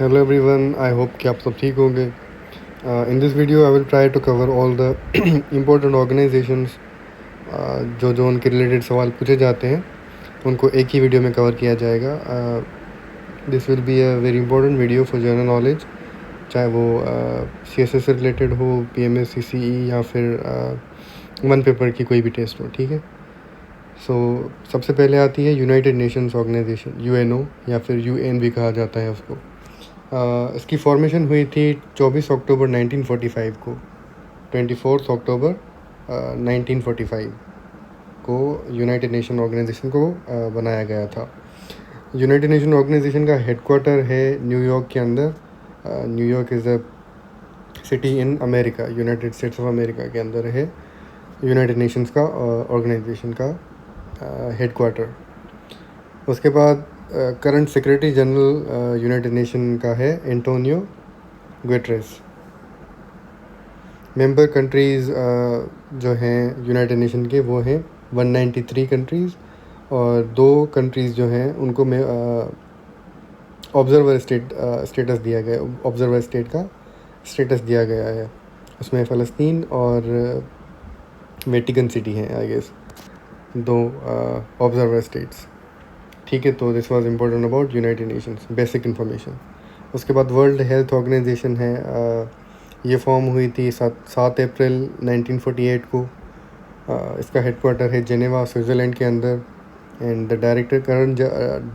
Hello everyone, I hope कि आप सब ठीक होंगे। In this video I will try to cover all the important organisations जो उनके रिलेटेड सवाल पूछे जाते हैं उनको एक ही वीडियो में कवर किया जाएगा। This will be a very important video for general knowledge, चाहे वो CSS से रिलेटेड हो, PMS CCE या फिर वन पेपर की कोई भी टेस्ट हो। ठीक है। सबसे पहले आती है यूनाइटेड नेशंस ऑर्गेनाइजेशन, UNO या फिर UN भी कहा जाता है उसको। इसकी फॉर्मेशन हुई थी 24 अक्टूबर 1945 को। 24 अक्टूबर 1945 को यूनाइटेड नेशन ऑर्गेनाइजेशन को बनाया गया था। यूनाइटेड नेशन ऑर्गेनाइजेशन का हेडक्वार्टर है न्यूयॉर्क के अंदर। New York is a city in America, United states of America के अंदर है यूनाइटेड नेशंस का ऑर्गेनाइजेशन का हेडक्वार्टर। उसके बाद current secretary general United nation का है एंटोनियो गुटेरेस। मेंबर कंट्रीज़ जो हैं यूनाइटेड नेशन के वो हैं 193 कंट्रीज़, और 2 कंट्रीज़ जो हैं उनको में ऑब्जर्वर स्टेटस दिया गया, ऑब्जर्वर स्टेट का स्टेटस दिया गया है। उसमें फ़लस्तीन और वेटिकन सिटी हैं, आई गेस, 2 ऑब्जर्वर स्टेट्स। ठीक है। तो this was important about United Nations, basic information. उसके बाद वर्ल्ड हेल्थ ऑर्गेनाइजेशन है। ये फॉर्म हुई थी 7 अप्रैल 1948 को। इसका हेडक्वार्टर है जेनेवा, स्विट्ज़रलैंड के अंदर। And the director, current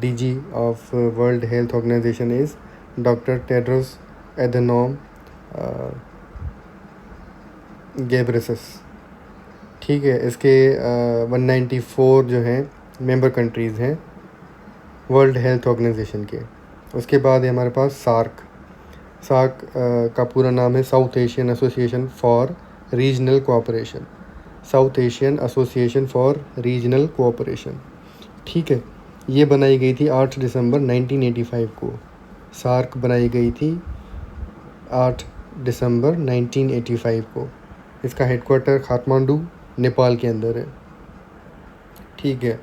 DG of world health organization is doctor Tedros Adhanom Ghebreyesus. ठीक है। इसके 194 जो हैं मेंबर कंट्रीज़ हैं वर्ल्ड हेल्थ ऑर्गेनाइजेशन के। उसके बाद है हमारे पास सार्क। सार्क का पूरा नाम है south Asian association for regional cooperation. South Asian association for regional cooperation. ठीक है। ये बनाई गई थी 8 दिसंबर 1985 को। सार्क बनाई गई थी 8 दिसंबर 1985 को। इसका हेडक्वार्टर काठमांडू, नेपाल के अंदर है। ठीक है।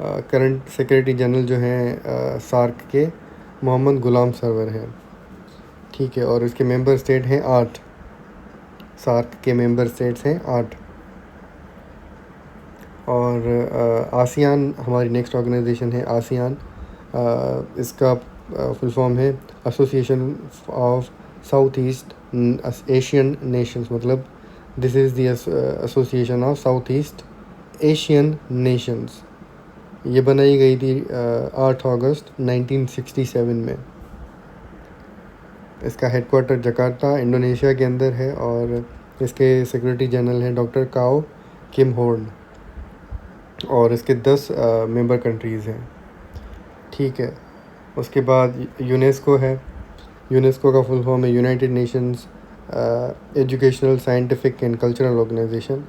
करंट सेक्रेटरी जनरल जो हैं सार्क के मोहम्मद गुलाम सरवर हैं। ठीक है। और इसके मेंबर स्टेट हैं 8। सार्क के मेंबर स्टेट्स हैं 8। और आसियान हमारी नेक्स्ट ऑर्गेनाइजेशन है, आसियान। इसका फुल फॉर्म है Association of South East Asian Nations, मतलब this is the Association of South East Asian Nations. ये बनाई गई थी 8 अगस्त 1967 में। इसका हेडक्वार्टर जकार्ता, इंडोनेशिया के अंदर है। और इसके सेक्रेटरी जनरल हैं डॉक्टर काओ किम होर्न। और इसके 10 मेंबर कंट्रीज़ हैं। ठीक है। उसके बाद यूनेस्को है। यूनेस्को का फुल फॉर्म है United Nations educational, scientific and cultural organisation.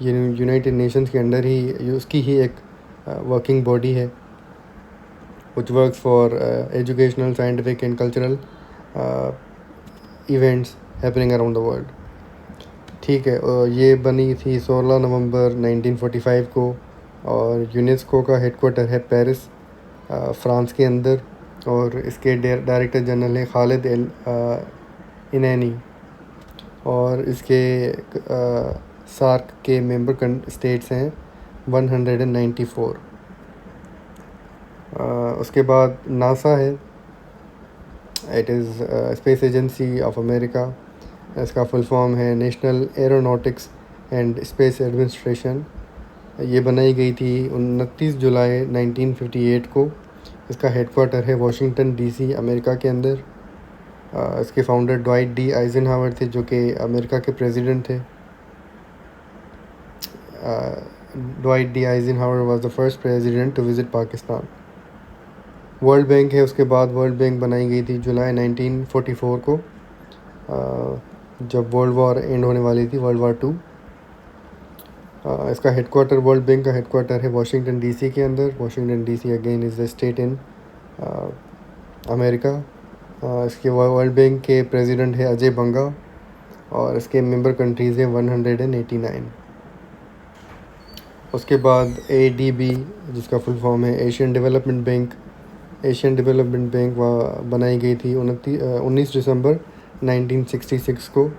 ये यूनाइटेड नेशंस के अंडर ही उसकी ही एक वर्किंग बॉडी है which works for educational, scientific and cultural events happening around the world. ठीक है। ये बनी थी 16 नवंबर 1945 को। और यूनेस्को का हेडक्वार्टर है पेरिस, फ्रांस के अंदर। और इसके डायरेक्टर जनरल हैं खालिद एल इनैनी। और इसके सार्क के मेंबर स्टेट्स हैं 194। उसके बाद नासा है। It is space agency of America. इसका फुल फॉर्म है national aeronautics and space administration. ये बनाई गई थी 29 जुलाई 1958 को। इसका हेडक्वार्टर है वाशिंगटन DC, अमेरिका के अंदर। इसके फाउंडर ड्वाइट डी आइजनहावर थे, जो कि अमेरिका के प्रेसिडेंट थे। Dwight D Eisenhower was the first president to visit Pakistan. World bank है। उसके बाद वर्ल्ड बैंक बनाई गई थी जुलाई 1944 को, जब वर्ल्ड वॉर एंड होने वाली थी, वर्ल्ड वॉर 2। इसका हेडक्वार्टर, वर्ल्ड बैंक का हेडक्वार्टर है वाशिंगटन DC के अंदर। Washington DC again is the state in America. इसके वर्ल्ड बैंक के प्रेसिडेंट है अजय बंगा। और इसके मेंबर कंट्रीज़ हैं 189। उसके बाद ADB, जिसका फुल फॉर्म है Asian development bank. Asian development bank बनाई गई थी 19 दिसंबर 1966 को।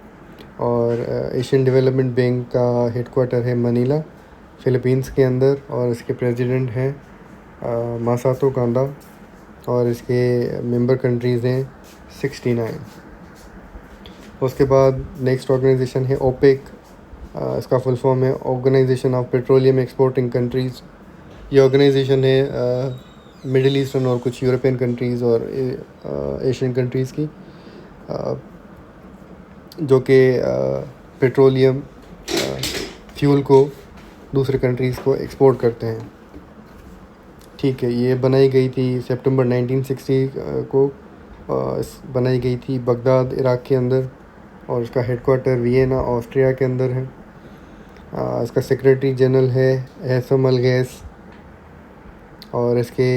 और एशियन डेवलपमेंट बैंक का हेडक्वार्टर है मनीला, फ़िलीपींस के अंदर, और इसके प्रेसिडेंट हैं मासातो कांडा, और इसके मेंबर कंट्रीज़ हैं 69। उसके बाद नेक्स्ट ऑर्गेनाइजेशन है ओपेक। इसका फुल फॉर्म है organisation of petroleum exporting countries. ये ऑर्गेनाइजेशन है मिडिल ईस्टर्न और कुछ यूरोपियन कंट्रीज़ और एशियन कंट्रीज़ की, जो कि पेट्रोलियम फ्यूल को दूसरे कंट्रीज़ को एक्सपोर्ट करते हैं। ठीक है, ये बनाई गई थी सितंबर 1960 को। बनाई गई थी बगदाद, इराक़ के अंदर, और इसका हेडक्वार्टर वियना, ऑस्ट्रिया के अंदर है। इसका सेक्रेटरी जनरल है हैसम अल गैस, और इसके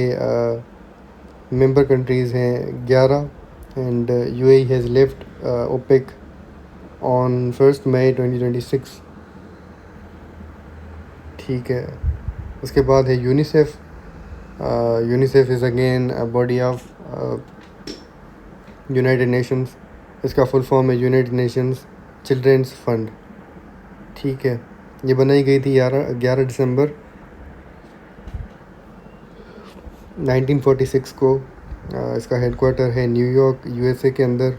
मेंबर कंट्रीज़ हैं 11। And UAE has left OPEC on 1 May 2026। ठीक है, उसके बाद है UNICEF. UNICEF is again a body of United Nations. इसका फुल फॉर्म है यूनाइटेड नेशंस चिल्ड्रंस फंड। ठीक है, ये बनाई गई थी 11 दिसंबर 1946 को। इसका हेडक्वार्टर है न्यूयॉर्क, यूएसए के अंदर।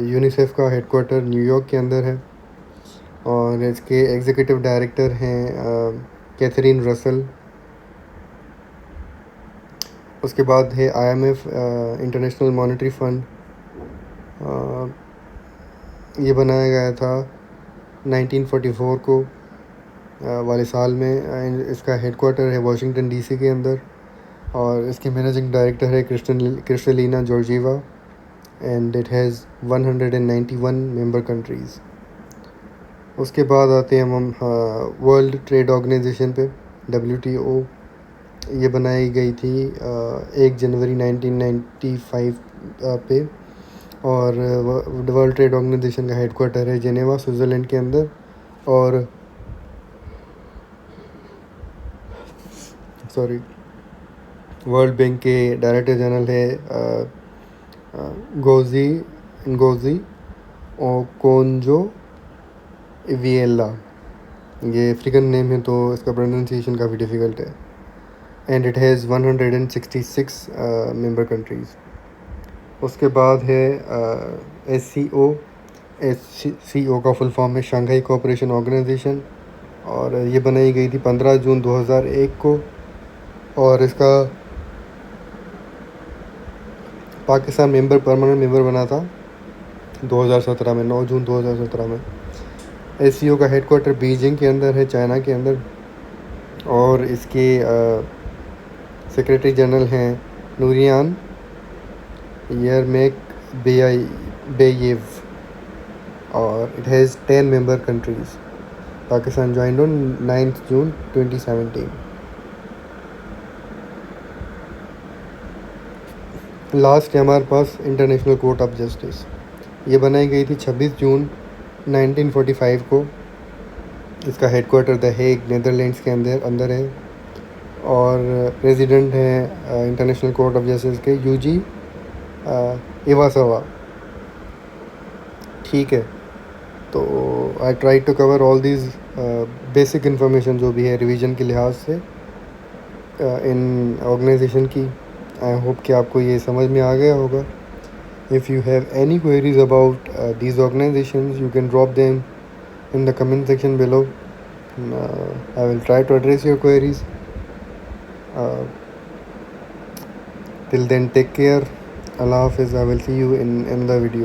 यूनिसेफ का हेडक्वार्टर न्यूयॉर्क के अंदर है, और इसके एग्जीक्यूटिव डायरेक्टर हैं कैथरीन रसल। उसके बाद है आईएमएफ, इंटरनेशनल मॉनेटरी फंड। ये बनाया गया था 1944 को वाले साल में। इसका हेडक्वार्टर है वाशिंगटन डीसी के अंदर, और इसकी मैनेजिंग डायरेक्टर है Kristalina Georgieva, and it has 191 member countries. उसके बाद आते हैं हम वर्ल्ड ट्रेड ऑर्गेनाइजेशन पे, WTO। ये बनाई गई थी 1 जनवरी 1995 पे, और वर्ल्ड ट्रेड ऑर्गेनाइजेशन का हेडक्वार्टर है जेनेवा, स्विट्ज़रलैंड के अंदर। और वर्ल्ड बैंक के डायरेक्टर जनरल है गोजी ओकोंजो इविएला। ये अफ्रीकन नेम है, तो इसका प्रोनाउंसिएशन काफ़ी डिफ़िकल्ट है। And it has 166 member countries. उसके बाद है SCO। SCO का फुल फॉर्म है शंघाई कोऑपरेशन ऑर्गेनाइजेशन, और ये बनाई गई थी 15 जून 2001 को। और इसका पाकिस्तान परमानेंट मेंबर बना था 2017 में, 9 जून 2017 में। SCO का हेडक्वार्टर बीजिंग के अंदर है, चाइना के अंदर, और इसके सेक्रेटरी जनरल हैं नूरियान यरमेक बेयेव, और it has 10 member countries. Pakistan joined on 9 June 2017। Last है हमारे पास इंटरनेशनल कोर्ट ऑफ जस्टिस। ये बनाई गई थी 26 जून 1945 को। इसका हेडक्वार्टर द हेग, नीदरलैंड्स के अंदर है, और प्रेसिडेंट हैं इंटरनेशनल कोर्ट ऑफ जस्टिस के यूजी इवासावा। ठीक है, तो I try to cover all these basic information जो भी है रिवीजन के लिहाज से इन ऑर्गेनाइजेशन की। आई होप कि आपको ये समझ में आ गया होगा। If you have any queries about these organisations, you can drop them in the comment section below. I will try to address your queries. Till then, take care. Allah Hafiz. I will see you in the video.